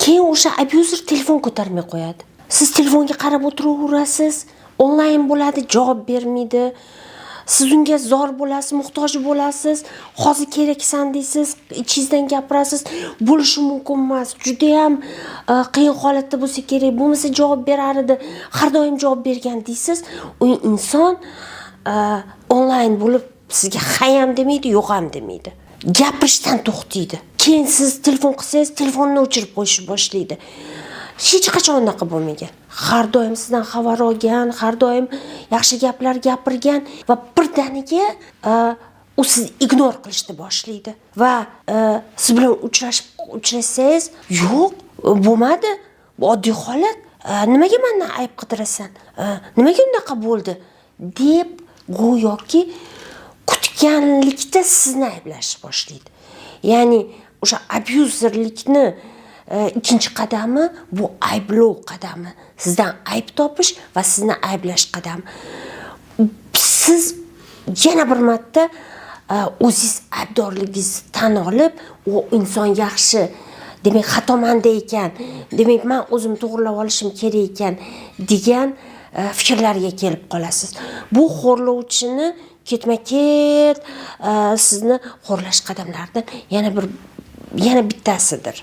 Keyin o'sha abuzer telefon ko'tarmay qo'yadi. Siz telefonga qarab o'tiraverasiz, onlayn bo'ladi, javob bermaydi. Siz unga zor bo'lasiz, muhtoj bo'lasiz, hozir keraksan deysiz, ichingizdan gapirasiz, bo'lishi mumkin emas. Juda ham qiyin holatda bo'lsa kerak, bo'lmasa javob berar edi, har doim javob bergan deysiz. U inson onlayn bo'lib sizga hayam demaydi, yo'q ham demaydi. Gapirishdan to'xtaydi. Keyin siz telefon qilsangiz, telefonni o'chirib qo'yishni boshlaydi. Hech qachon unaqa bo'lmagan. Har doim sizdan xabar olgan, har doim yaxshi gaplar gapirgan va birdaniga u sizni ignor qilishni boshlaydi va siz bilan uchrashsangiz, yo'q, bo'lmadi. Bu oddiy holat. Nimaga mendan ayb qidirasan? Nimaga unaqa bo'ldi? deb go'yoki kutganlikda sizni ayblashni boshlaydi. Ya'ni o'sha abuzerlikni ikkinchi qadami bu ayblov qadami. Sizdan ayb topish va sizni ayblash qadami. Siz yana bir marta o'zingiz aybdorligingizni tan olib, u inson yaxshi, demak xato menda ekan, demak men o'zim to'g'rilab olishim kerak ekan degan fikrlarga kelib qolasiz. Bu xo'rlovchini ketma-ket sizni xo'rlash qadamlaridan yana bittasidir.